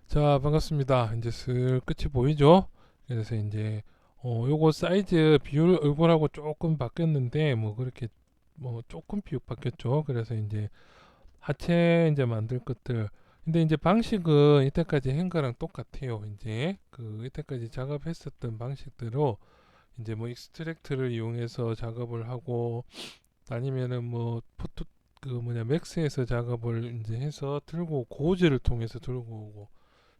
자, 반갑습니다. 이제 슬 끝이 보이죠? 그래서 이제 요거 사이즈 비율 얼굴하고 조금 바뀌었는데 뭐 그렇게 뭐 조금 비율 바뀌었죠. 그래서 이제 하체 이제 만들 것들. 근데 이제 방식은 이때까지 한 거랑 똑같아요. 이제 그 이때까지 작업했었던 방식대로 이제 뭐 익스트랙트를 이용해서 작업을 하고 아니면은 뭐 포토 그 뭐냐 맥스에서 작업을 이제 해서 들고 고지를 통해서 들고 오고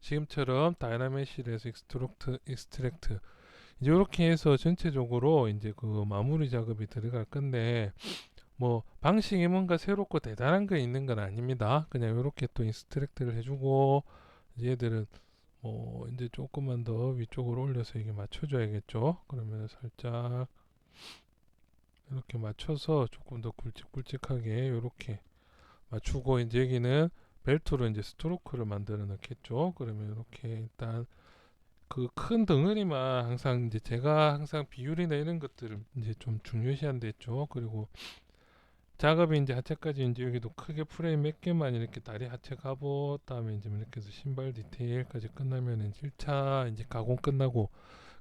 지금처럼 다이나메시에서 익스트랙트 이제 이렇게 해서 전체적으로 이제 그 마무리 작업이 들어갈 건데 뭐 방식이 뭔가 새롭고 대단한 거 있는 건 아닙니다. 그냥 이렇게 또 익스트랙트를 해주고 이제 얘들은 뭐 이제 조금만 더 위쪽으로 올려서 이게 맞춰줘야겠죠. 그러면 살짝 이렇게 맞춰서 조금 더 굵직굵직하게 이렇게 맞추고 이제 여기는 벨트로 이제 스트로크를 만들어 놓겠죠. 그러면 이렇게 일단 그 큰 덩어리만 항상 이제 제가 항상 비율이나 이런 것들을 이제 좀 중요시한데 있죠. 그리고 작업이 이제 하체까지 이제 여기도 크게 프레임 몇 개만 이렇게 다리 하체 갑옷 다음에 이제 이렇게 해서 신발 디테일까지 끝나면 이제 1차 이제 가공 끝나고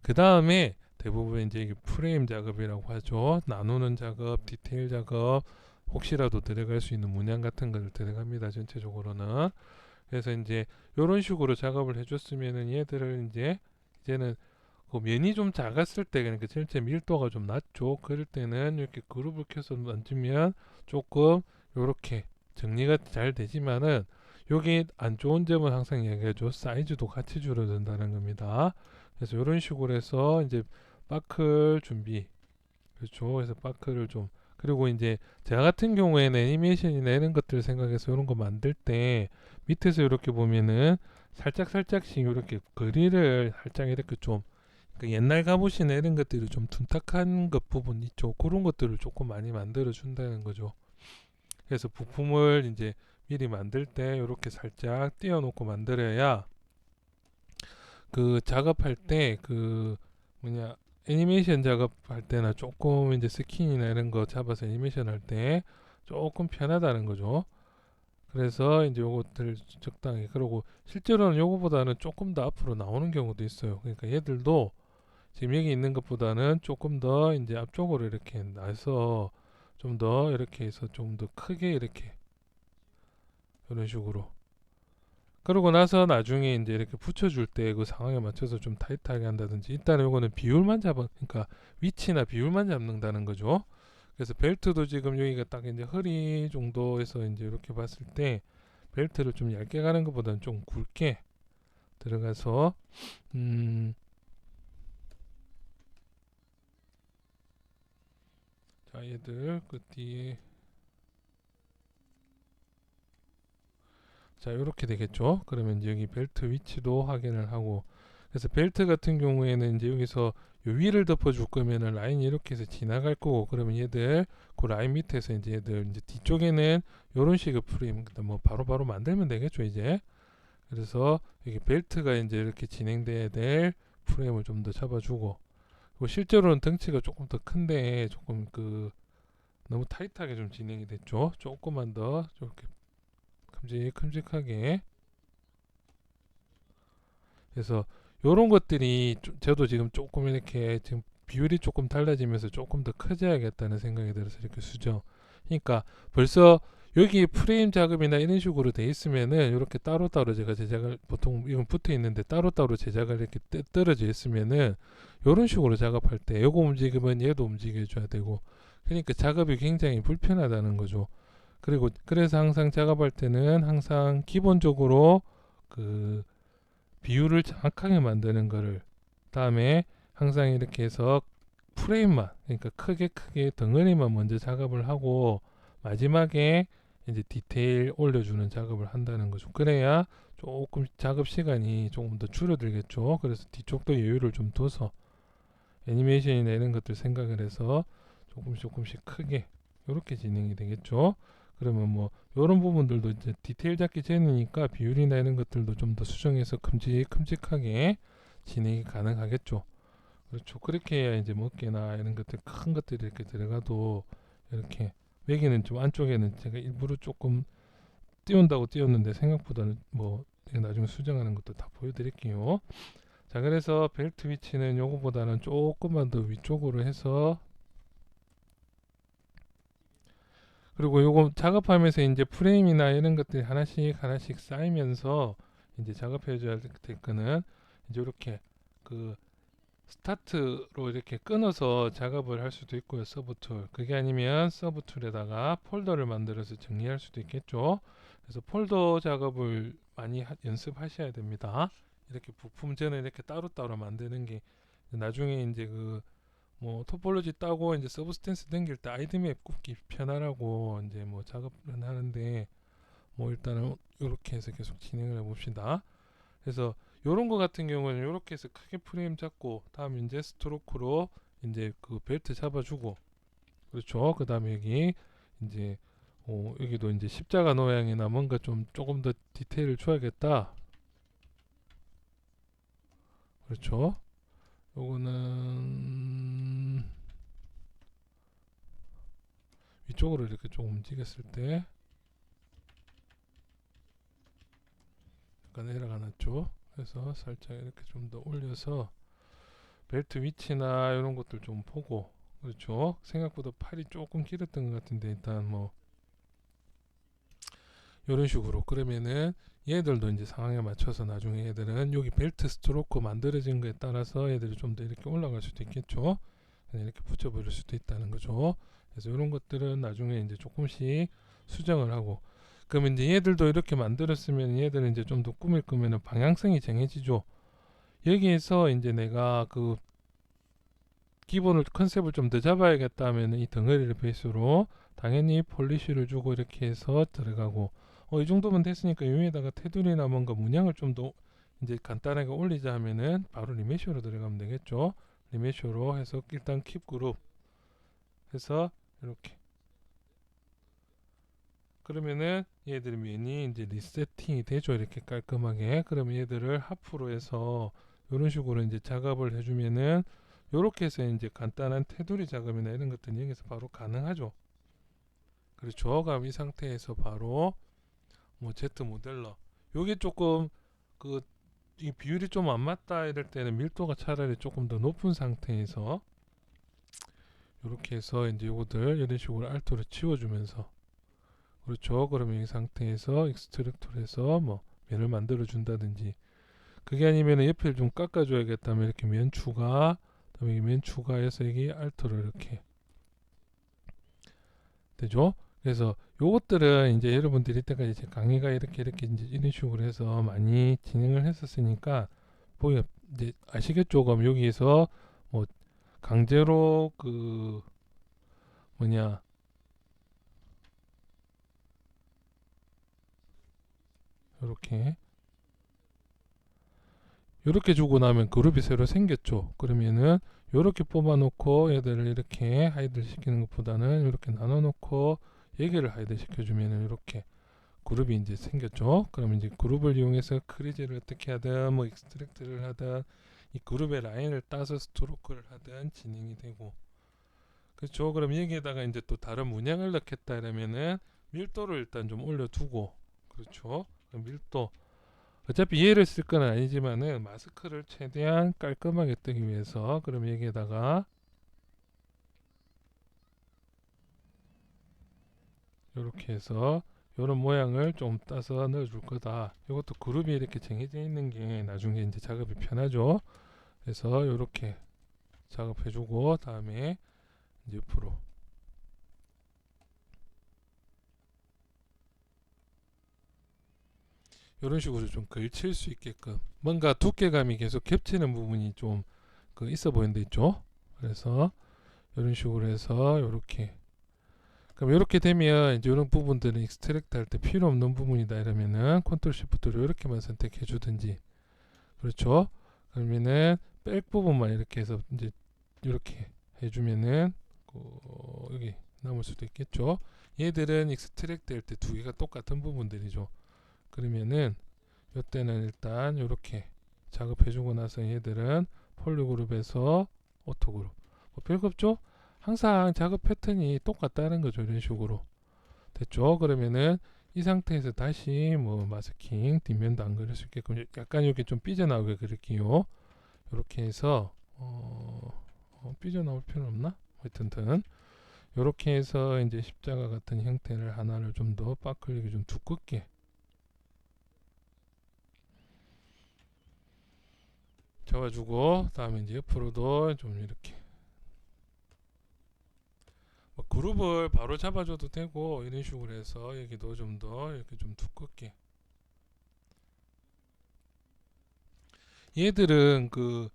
그 다음에 대부분 이제 이게 프레임 작업이라고 하죠. 나누는 작업, 디테일 작업 혹시라도 들어갈 수 있는 문양 같은 걸 들어갑니다. 전체적으로는. 그래서 이제 이런 식으로 작업을 해줬으면은 얘들을 이제는 그 면이 좀 작았을 때 그러니까 전체 밀도가 좀 낮죠. 그럴 때는 이렇게 그룹을 켜서 만지면 조금 요렇게 정리가 잘 되지만은 여기 안 좋은 점은 항상 얘기해줘. 사이즈도 같이 줄어든다는 겁니다. 그래서 이런 식으로 해서 이제 바클 준비 그렇죠. 그래서 바크를 좀 그리고 이제 제가 같은 경우에는 애니메이션이나 이런 것들 생각해서 이런 거 만들 때 밑에서 이렇게 보면은 살짝 살짝씩 이렇게 거리를 살짝 이렇게 좀 그 옛날 갑옷이나 이런 것들이 좀 둔탁한 것 부분 있죠. 그런 것들을 조금 많이 만들어 준다는 거죠. 그래서 부품을 이제 미리 만들 때 이렇게 살짝 띄워놓고 만들어야 그 작업할 때 그 뭐냐 애니메이션 작업할 때나 조금 이제 스킨이나 이런 거 잡아서 애니메이션 할 때 조금 편하다는 거죠. 그래서 이제 요것들 적당히 그러고 실제로는 요거보다는 조금 더 앞으로 나오는 경우도 있어요. 그러니까 얘들도 지금 여기 있는 것보다는 조금 더 이제 앞쪽으로 이렇게 나서 좀 더 이렇게 해서 좀 더 크게 이렇게 이런 식으로 그러고 나서 나중에 이제 이렇게 붙여줄 때 그 상황에 맞춰서 좀 타이트하게 한다든지 일단은 요거는 비율만 잡아 그러니까 위치나 비율만 잡는다는 거죠. 그래서 벨트도 지금 여기가 딱 이제 허리 정도에서 이제 이렇게 봤을 때 벨트를 좀 얇게 가는 것보다는 좀 굵게 들어가서 음, 자 얘들 그 뒤에 자 이렇게 되겠죠. 그러면 이제 여기 벨트 위치도 확인을 하고 그래서 벨트 같은 경우에는 이제 여기서 요 위를 덮어줄 거면은 라인이 이렇게 해서 지나갈 거고 그러면 얘들 그 라인 밑에서 이제 얘들 이제 뒤쪽에는 요런 식의 프레임 뭐 바로바로 만들면 되겠죠 이제. 그래서 여기 벨트가 이제 이렇게 진행돼야 될 프레임을 좀 더 잡아주고 그리고 실제로는 덩치가 조금 더 큰데 조금 그 너무 타이트하게 좀 진행이 됐죠. 조금만 더 이렇게 큼직큼직하게 그래서 요런 것들이 저도 지금 조금 이렇게 지금 비율이 조금 달라지면서 조금 더 커져야겠다는 생각이 들어서 이렇게 수정. 그러니까 벌써 여기 프레임 작업이나 이런 식으로 돼 있으면은 이렇게 따로따로 제가 제작을 보통 이건 붙어 있는데 따로따로 제작을 이렇게 떨어져 있으면은 요런 식으로 작업할 때 요거 움직이면 얘도 움직여줘야 되고 그러니까 작업이 굉장히 불편하다는 거죠. 그리고 그래서 항상 작업할 때는 항상 기본적으로 그 비율을 정확하게 만드는 거를 다음에 항상 이렇게 해서 프레임만 그러니까 크게 덩어리만 먼저 작업을 하고 마지막에 이제 디테일 올려주는 작업을 한다는 거죠. 그래야 조금 작업 시간이 조금 더 줄어들겠죠. 그래서 뒤쪽도 여유를 좀 둬서 애니메이션이나 이런 것들 생각을 해서 조금씩 크게 이렇게 진행이 되겠죠. 그러면 뭐 이런 부분들도 이제 디테일 잡기 전이니까 비율이나 이런 것들도 좀 더 수정해서 큼직큼직하게 진행이 가능하겠죠. 그렇죠. 그렇게 해야 이제 뭐 어깨나 이런 것들 큰 것들이 이렇게 들어가도 이렇게 여기는 좀 안쪽에는 제가 일부러 조금 띄운다고 띄웠는데 생각보다는 뭐 나중에 수정하는 것도 다 보여드릴게요. 자, 그래서 벨트 위치는 요거보다는 조금만 더 위쪽으로 해서, 그리고 요거 작업하면서 이제 프레임이나 이런 것들이 하나씩 하나씩 쌓이면서 이제 작업해 줘야 될 거는 이제 이렇게 그 스타트로 이렇게 끊어서 작업을 할 수도 있고요. 서브 툴. 그게 아니면 서브 툴에다가 폴더를 만들어서 정리할 수도 있겠죠. 그래서 폴더 작업을 많이 연습하셔야 됩니다. 이렇게 부품 전에 이렇게 따로따로 만드는 게 나중에 이제 그 뭐 토폴로지 따고 이제 서브스탠스 당길 때 아이디맵 굽기 편하라고 이제 뭐 작업을 하는데, 뭐 일단은 이렇게 해서 계속 진행을 해 봅시다. 그래서 요런 거 같은 경우는 이렇게 해서 크게 프레임 잡고, 다음 이제 스트로크로 이제 그 벨트 잡아주고, 그렇죠. 그 다음에 여기 이제 여기도 이제 십자가 모양이나 뭔가 좀 조금 더 디테일을 줘야겠다. 그렇죠. 요거는 위쪽으로 이렇게 좀 움직였을 때 약간 에러가 났죠. 그래서 살짝 이렇게 좀 더 올려서 벨트 위치나 이런 것들 좀 보고, 그렇죠. 생각보다 팔이 조금 길었던 것 같은데 일단 뭐 이런 식으로, 그러면은 얘들도 이제 상황에 맞춰서 나중에 얘들은 여기 벨트 스트로크 만들어진 거에 따라서 얘들이 좀 더 이렇게 올라갈 수도 있겠죠. 그냥 이렇게 붙여버릴 수도 있다는 거죠. 그래서 이런 것들은 나중에 이제 조금씩 수정을 하고, 그러면 이제 얘들도 이렇게 만들었으면 얘들은 이제 좀 더 꾸밀 거면은 방향성이 정해지죠. 여기에서 이제 내가 그 기본을 컨셉을 좀 더 잡아야겠다 하면 이 덩어리를 베이스로 당연히 폴리쉬를 주고 이렇게 해서 들어가고, 이 정도면 됐으니까 여기에다가 테두리나 뭔가 문양을 좀 더 이제 간단하게 올리자 하면은 바로 리메시오로 들어가면 되겠죠. 리메시오로 해서 일단 킵 그룹 해서 이렇게, 그러면은 얘들이 면이 이제 리세팅이 되죠. 이렇게 깔끔하게. 그러면 얘들을 하프로 해서 이런 식으로 이제 작업을 해주면은 요렇게 해서 이제 간단한 테두리 작업이나 이런 것들은 여기서 바로 가능하죠. 그렇죠. 그럼 이 상태에서 바로 뭐 Z 모델러, 요게 조금 그 이 비율이 좀 안 맞다 이럴 때는 밀도가 차라리 조금 더 높은 상태에서 이렇게 해서 이제 요거들 이런 식으로 알토를 치워주면서, 그렇죠. 그러면 이 상태에서 익스트랙터를 해서 뭐 면을 만들어 준다든지, 그게 아니면 옆을 좀 깎아줘야겠다면 이렇게 면 추가, 그다음에 면 추가해서 여기 알토를 이렇게 되죠. 그래서 요것들은 이제 여러분들이 이때까지 제 강의가 이렇게 이제 이런 식으로 해서 많이 진행을 했었으니까 보기 이제 아시겠죠. 그럼 여기에서 뭐 강제로 그 뭐냐 요렇게 요렇게 주고 나면 그룹이 새로 생겼죠. 그러면은 요렇게 뽑아 놓고 얘들을 이렇게 하이드 시키는 것보다는 이렇게 나눠 놓고 얘기를 하이드 시켜주면은 이렇게 그룹이 이제 생겼죠. 그러면 이제 그룹을 이용해서 크리즈를 어떻게 하든 뭐 익스트랙트를 하든 이 그룹의 라인을 따서 스트로크를 하든 진행이 되고, 그렇죠. 그럼 여기에다가 이제 또 다른 문양을 넣겠다 이러면은 밀도를 일단 좀 올려두고, 그렇죠. 그럼 밀도, 어차피 얘를 쓸 건 아니지만은 마스크를 최대한 깔끔하게 뜨기 위해서, 그럼 여기에다가 이렇게 해서 이런 모양을 좀 따서 넣어줄 거다. 이것도 그룹이 이렇게 정해져 있는 게 나중에 이제 작업이 편하죠. 그래서 이렇게 작업해주고, 다음에 이제 옆으로 이런 식으로 좀 걸칠 수 있게끔 뭔가 두께감이 계속 겹치는 부분이 좀 그 있어 보이는 데 있죠. 그래서 이런 식으로 해서 이렇게, 그럼 이렇게 되면 이제 이런 부분들은 익스트랙트 할 때 필요 없는 부분이다 이러면은 컨트롤 시프트로 이렇게만 선택해 주든지, 그렇죠. 그러면은 백 부분만 이렇게 해서 이제 이렇게 해주면은 여기 남을 수도 있겠죠. 얘들은 익스트랙트 할 때 두 개가 똑같은 부분들이죠. 그러면은 이때는 일단 이렇게 작업해주고 나서 얘들은 폴리그룹에서 오토그룹, 뭐 별거 없죠. 항상 작업 패턴이 똑같다는 거죠. 이런 식으로 됐죠. 그러면은 이 상태에서 다시 뭐 마스킹 뒷면도 안 그릴 수 있게끔 약간 이렇게 좀 삐져나오게 그릴게요. 이렇게 해서 삐져나올 필요는 없나? 하여튼 이렇게 해서 이제 십자가 같은 형태를 하나를 좀 더 바클릭이 좀 두껍게 잡아주고, 다음에 이제 옆으로도 좀 이렇게 뭐 그룹을 바로 잡아줘도 되고 이런 식으로 해서 여기도 좀 더 이렇게 좀 두껍게. 얘들은 그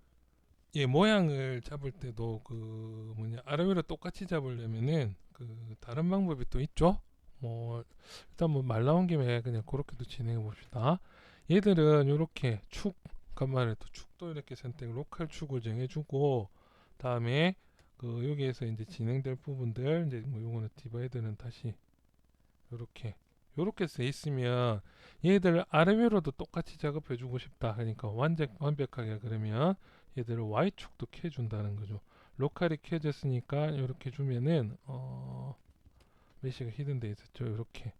얘 모양을 잡을 때도 그 뭐냐 아래 위로 똑같이 잡으려면은 그 다른 방법이 또 있죠. 뭐 일단 뭐 말 나온 김에 그냥 그렇게도 진행해 봅시다. 얘들은 이렇게 축 간만에 또 축도 이렇게 선택 로컬 축을 정해주고, 다음에 그 여기에서 이제 진행될 부분들 이제 뭐 요거는 디바이드는 다시 요렇게 돼 있으면 얘들 아래 위로도 똑같이 작업해 주고 싶다 그러니까 완벽하게 그러면 얘들을 Y축도 켜 준다는 거죠. 로컬이 켜졌으니까 이렇게 주면은 메시가 히든돼 있었죠. 이렇게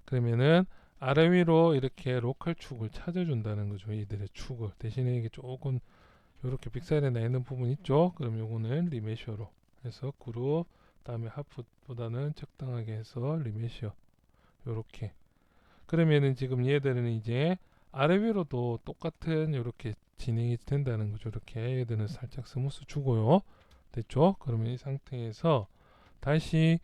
그러면은 아래 위로 이렇게 로컬 축을 찾아준다는 거죠. 얘들의 축을 대신에 이게 조금 이렇게 빅사이드에 나 있는 부분 있죠. 그럼 요거는 리메셔로 해서 그룹, 다음에 하프보다는 적당하게 해서 리메셔 요렇게. 그러면은 지금 얘들은 이제 아래 위로도 똑같은 이렇게 진행이 된다는 거죠. 이렇게 얘들은 살짝 스무스 주고요. 됐죠? 그러면 이 상태에서 다시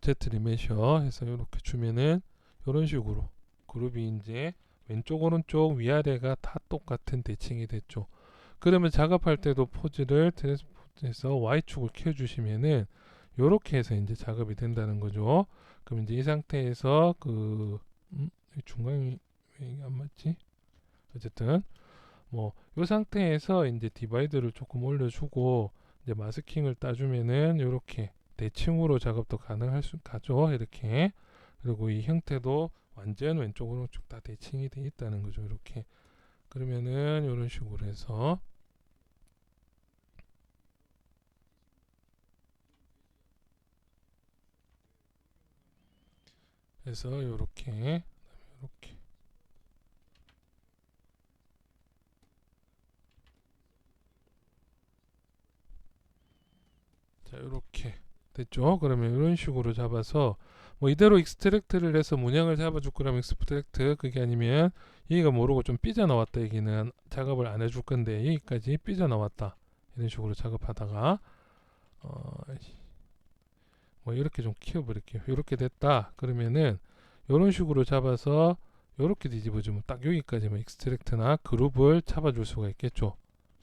Z 리메셔 해서 이렇게 주면은 이런 식으로 그룹이 이제 왼쪽 오른쪽 위아래가 다 똑같은 대칭이 됐죠. 그러면 작업할 때도 포즈를 트랜스포트해서 Y축을 켜주시면은 요렇게 해서 이제 작업이 된다는 거죠. 그럼 이제 이 상태에서 중간이 왜 이게 안 맞지? 어쨌든 뭐 이 상태에서 이제 디바이드를 조금 올려주고 이제 마스킹을 따주면은 요렇게 대칭으로 작업도 가능할 수 가죠. 이렇게. 그리고 이 형태도 완전 왼쪽 오른쪽 다 대칭이 돼 있다는 거죠. 이렇게. 그러면은 이런 식으로 해서 요렇게 자 요렇게 됐죠. 그러면 이런 식으로 잡아서 뭐 이대로 익스트랙트를 해서 문양을 잡아줄 거라면 익스트랙트, 그게 아니면 여기가 모르고 좀 삐져나왔다 얘기는 작업을 안 해줄 건데 여기까지 삐져나왔다 이런 식으로 작업하다가 뭐 이렇게 좀 키워버릴게요. 이렇게 됐다 그러면은 이런 식으로 잡아서 이렇게 뒤집어주면 딱 여기까지만 익스트랙트나 그룹을 잡아줄 수가 있겠죠.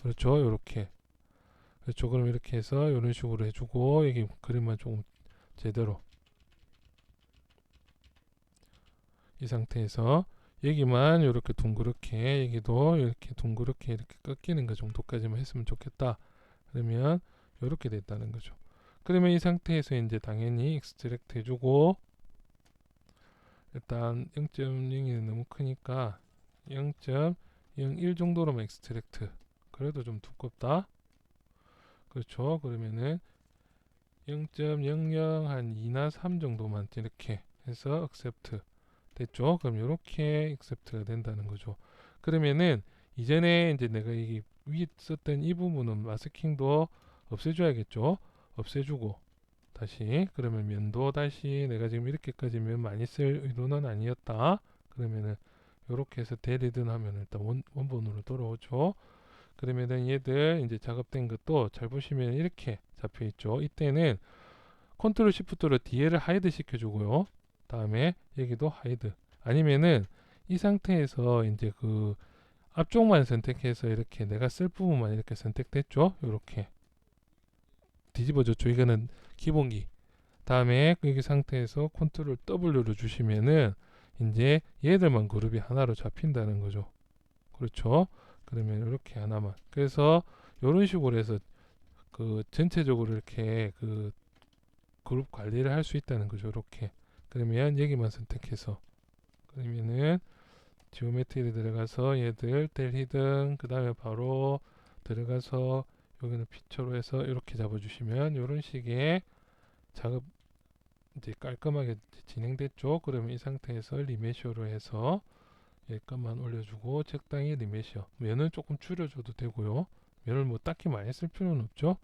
그렇죠. 이렇게. 그렇죠. 그럼 이렇게 해서 이런 식으로 해주고 여기 그림만 조금 제대로 이 상태에서 여기만 이렇게 둥그렇게 여기도 이렇게 둥그렇게 이렇게 꺾이는 거 정도까지만 했으면 좋겠다. 그러면 이렇게 됐다는 거죠. 그러면 이 상태에서 이제 당연히 익스트랙트 해주고 일단 0.0이 너무 크니까 0.01 정도로만 익스트랙트. 그래도 좀 두껍다. 그렇죠. 그러면은 0.00 한 2나 3 정도만 이렇게 해서 accept 됐죠. 그럼 이렇게 accept가 된다는 거죠. 그러면은 이전에 이제 내가 이 위에 썼던 이 부분은 마스킹도 없애줘야겠죠. 없애주고 다시 그러면 면도 다시 내가 지금 이렇게까지 면 많이 쓸 의도는 아니었다. 그러면은 이렇게 해서 데리든 하면 일단 원본으로 돌아오죠. 그러면은 얘들 이제 작업된 것도 잘 보시면 이렇게 잡혀 있죠. 이때는 컨트롤 시프트로 뒤에를 하이드 시켜주고요. 다음에 여기도 하이드. 아니면은 이 상태에서 이제 그 앞쪽만 선택해서 이렇게 내가 쓸 부분만 이렇게 선택됐죠. 이렇게 뒤집어졌죠. 이거는 기본기. 다음에 여기 상태에서 컨트롤 W를 주시면은 이제 얘들만 그룹이 하나로 잡힌다는 거죠. 그렇죠. 그러면 이렇게 하나만. 그래서 이런 식으로 해서 그 전체적으로 이렇게 그 그룹 관리를 할 수 있다는 거죠. 이렇게. 그러면 여기만 선택해서 그러면은 지오메트리에 들어가서 얘들 델 히든 그 다음에 바로 들어가서 여기는 피처로 해서 이렇게 잡아주시면 이런 식의 작업 이제 깔끔하게 진행됐죠. 그러면 이 상태에서 리메시어로 해서 여기까지만 올려주고 적당히 리메시어 면은 조금 줄여줘도 되고요. 면을 뭐 딱히 많이 쓸 필요는 없죠.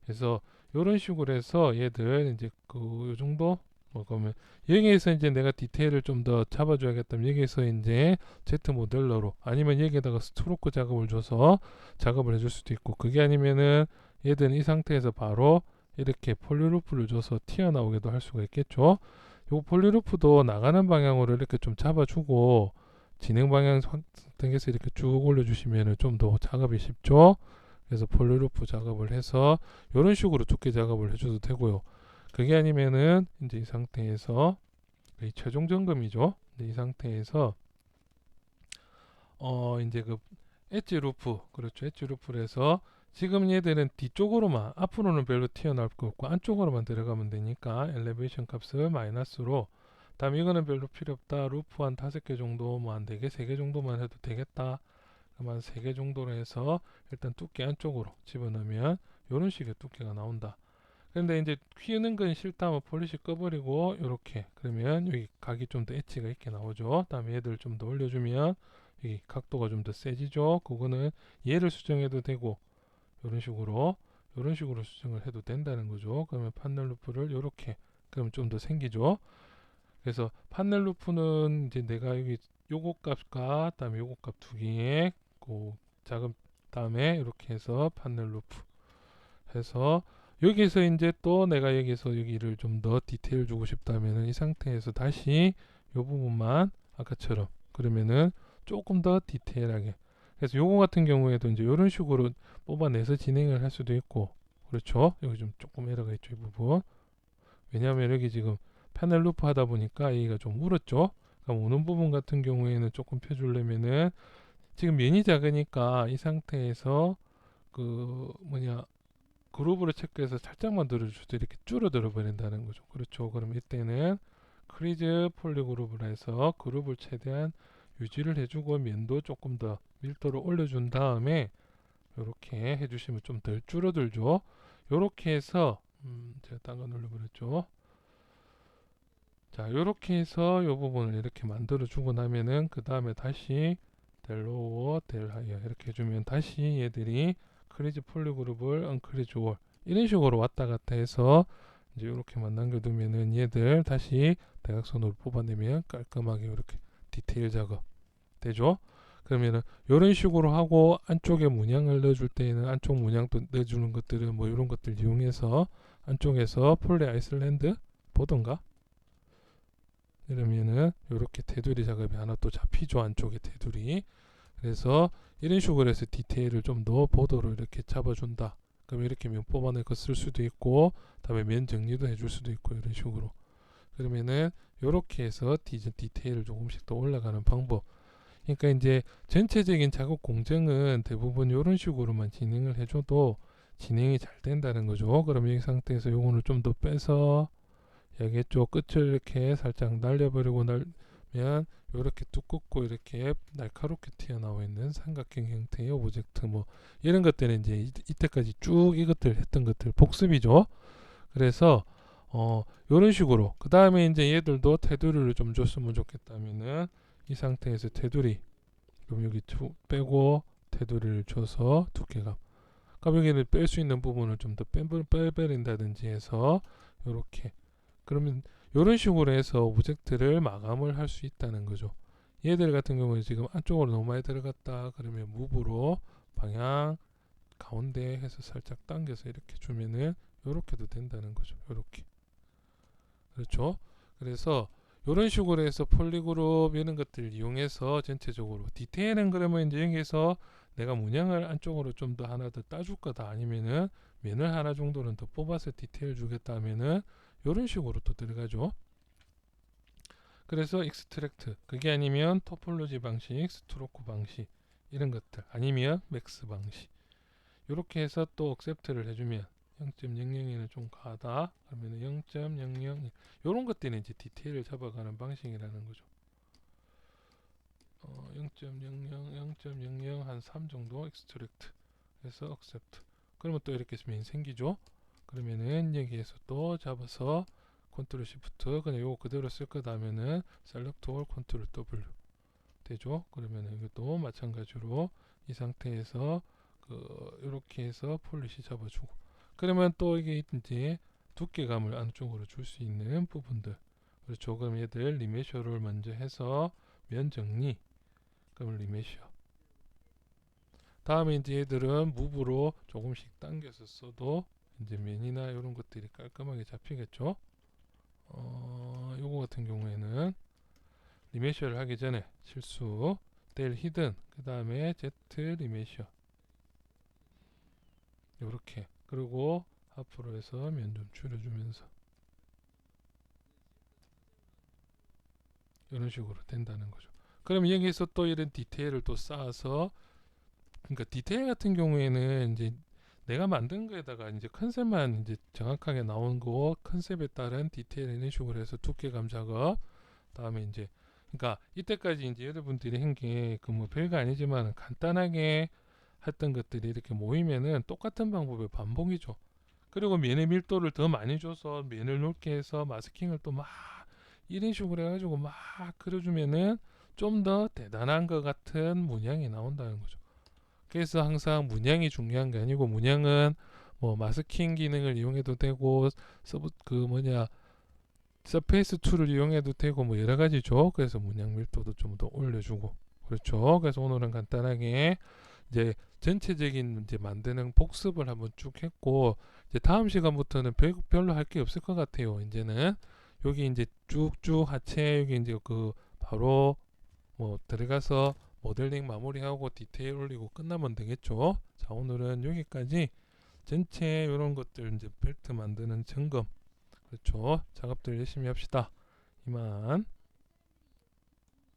그래서 이런 식으로 해서 얘들 이제 그 요 정도 뭐 그러면 여기에서 이제 내가 디테일을 좀 더 잡아줘야겠다면 여기에서 이제 Z 모델러로 아니면 여기에다가 스트로크 작업을 줘서 작업을 해줄 수도 있고 그게 아니면은 얘들은 이 상태에서 바로 이렇게 폴리루프를 줘서 튀어나오게도 할 수가 있겠죠. 요 폴리루프도 나가는 방향으로 이렇게 좀 잡아주고 진행 방향 선택해서 이렇게 쭉 올려주시면 좀 더 작업이 쉽죠. 그래서 폴리루프 작업을 해서 이런 식으로 두께 작업을 해줘도 되고요. 그게 아니면은 이제 이 상태에서 이 최종 점검이죠. 이 상태에서 이제 그 엣지 루프 그렇죠. 엣지 루프를 해서 지금 얘들은 뒤쪽으로만 앞으로는 별로 튀어나올 거 없고 안쪽으로만 들어가면 되니까 엘리베이션 값을 마이너스로 다음 이거는 별로 필요 없다. 루프 한 5개 정도 뭐 안 되게 3개 정도만 해도 되겠다. 그러면 3개 정도로 해서 일단 두께 안쪽으로 집어넣으면 이런 식의 두께가 나온다. 근데 이제 휘는 건 싫다면 폴리시 꺼버리고 이렇게 그러면 여기 각이 좀 더 엣지가 있게 나오죠. 다음에 얘들 좀 더 올려주면 여기 각도가 좀 더 세지죠. 그거는 얘를 수정해도 되고 이런 식으로 수정을 해도 된다는 거죠. 그러면 판넬 루프를 이렇게 그럼 좀 더 생기죠. 그래서 판넬 루프는 이제 내가 여기 요거 값과 다음에 요거 값 두 개의 그 작은 다음에 이렇게 해서 판넬 루프 해서 여기서 이제 또 내가 여기서 여기를 좀 더 디테일 주고 싶다면은 이 상태에서 다시 요 부분만 아까처럼 그러면은 조금 더 디테일하게 그래서 요거 같은 경우에도 이제 이런 식으로 뽑아내서 진행을 할 수도 있고 그렇죠. 여기 좀 조금 에러가 있죠 이 부분. 왜냐하면 여기 지금 패널 루프 하다 보니까 여기가 좀 울었죠. 그럼 우는 부분 같은 경우에는 조금 펴주려면은 지금 면이 작으니까 이 상태에서 그 뭐냐 그루브를 체크해서 살짝만 들어주도 이렇게 줄어들어 버린다는 거죠. 그렇죠. 그럼 이때는 크리즈 폴리 그룹을 해서 그룹을 최대한 유지를 해주고 면도 조금 더 밀도를 올려준 다음에 이렇게 해주시면 좀 덜 줄어들죠. 이렇게 해서 제가 딴 거 눌러버렸죠. 자, 이렇게 해서 이 부분을 이렇게 만들어 주고 나면은 그 다음에 다시 델 로워, 델 하이어 이렇게 해주면 다시 얘들이 크리즈 폴리 그룹을 언크리즈 월 이런 식으로 왔다 갔다 해서 이제 이렇게만 남겨두면은 얘들 다시 대각선으로 뽑아내면 깔끔하게 이렇게 디테일 작업 되죠. 그러면은 이런 식으로 하고 안쪽에 문양을 넣어줄 때에는 안쪽 문양도 넣어주는 것들은 뭐 이런 것들 이용해서 안쪽에서 폴리 아이슬란드 보던가 이러면은 이렇게 테두리 작업이 하나 또 잡히죠. 안쪽에 테두리. 그래서 이런 식으로 해서 디테일을 좀 더 보도로 이렇게 잡아준다. 그럼 이렇게 면 뽑아내고 쓸 수도 있고 다음에 면 정리도 해줄 수도 있고 이런 식으로 그러면은 이렇게 해서 디테일을 조금씩 더 올라가는 방법. 그러니까 이제 전체적인 작업 공정은 대부분 이런 식으로만 진행을 해줘도 진행이 잘 된다는 거죠. 그럼 이 상태에서 요거를 좀 더 빼서 여기 쪽 끝을 이렇게 살짝 날려버리고 날면 이렇게 두껍고 이렇게 날카롭게 튀어나와 있는 삼각형 형태의 오브젝트 뭐 이런 것들은 이제 이때까지 쭉 이것들 했던 것들 복습이죠. 그래서 이런 식으로 그 다음에 이제 얘들도 테두리를 좀 줬으면 좋겠다면은 이 상태에서 테두리 그럼 여기 빼고 테두리를 줘서 두께감 그럼 여기는 뺄 수 있는 부분을 좀 더 빼버린다든지 해서 이렇게 그러면 이런 식으로 해서 오브젝트를 마감을 할 수 있다는 거죠. 얘들 같은 경우는 지금 안쪽으로 너무 많이 들어갔다 그러면 무브로 방향 가운데 해서 살짝 당겨서 이렇게 주면은 이렇게도 된다는 거죠. 이렇게 그렇죠. 그래서 이런 식으로 해서 폴리그룹 이런 것들 이용해서 전체적으로 디테일은 그러면 이제 여기서 내가 문양을 안쪽으로 좀 더 하나 더 따줄 거다 아니면은 면을 하나 정도는 더 뽑아서 디테일 주겠다 하면은 이런 식으로 또 들어가죠. 그래서 익스트랙트 그게 아니면 토폴로지 방식, 스트로크 방식 이런 것들 아니면 맥스 방식 이렇게 해서 또 억셉트를 해주면 0.001은 좀 가다 그러면 0.001 이런 것들은 이제 디테일을 잡아가는 방식이라는 거죠. 0.00, 0.00 한 3 정도 익스트랙트 해서 억셉트 그러면 또 이렇게 면 생기죠. 그러면은 여기에서 또 잡아서 컨트롤 시프트 그냥 요거 그대로 쓸 거다 하면은 셀렉트 올 컨트롤 W 되죠. 그러면 이것도 마찬가지로 이 상태에서 이렇게 해서 폴리시 잡아주고, 그러면 또 이게 이제 두께감을 안쪽으로 줄 수 있는 부분들, 그렇죠. 그럼 얘들 리메셔를 먼저 해서 면 정리, 그럼 리메셔. 다음에 이제 얘들은 무브로 조금씩 당겨서 써도 이제 면이나 이런 것들이 깔끔하게 잡히겠죠. 요거 같은 경우에는 리메셔를 하기 전에 실수 델 히든 그 다음에 Z 리메셔 요렇게, 그리고 앞으로 해서 면 좀 줄여주면서 이런 식으로 된다는 거죠. 그럼 여기서 또 이런 디테일을 또 쌓아서, 그러니까 디테일 같은 경우에는 이제 내가 만든 거에다가 이제 컨셉만 이제 정확하게 나온 거, 컨셉에 따른 디테일 이런 식으로 해서 두께감 작업, 다음에 이제 그러니까 이때까지 이제 여러분들이 한 게 그 뭐 별거 아니지만 간단하게 했던 것들이 이렇게 모이면은 똑같은 방법의 반복이죠. 그리고 면의 밀도를 더 많이 줘서 면을 넓게 해서 마스킹을 또 막 이런 식으로 해가지고 막 그려주면은 좀 더 대단한 것 같은 문양이 나온다는 거죠. 그래서 항상 문양이 중요한 게 아니고, 문양은 뭐 마스킹 기능을 이용해도 되고 서브 그 뭐냐 서페이스 툴을 이용해도 되고 뭐 여러 가지죠. 그래서 문양 밀도도 좀 더 올려주고, 그렇죠. 그래서 오늘은 간단하게 이제 전체적인 이제 만드는 복습을 한번 쭉 했고, 이제 다음 시간부터는 별로 할 게 없을 것 같아요. 이제는 여기 이제 쭉쭉 하체 여기 이제 그 바로 뭐 들어가서 모델링 마무리하고 디테일 올리고 끝나면 되겠죠. 자, 오늘은 여기까지 전체 이런 것들 이제 벨트 만드는 점검, 그렇죠. 작업들 열심히 합시다. 이만.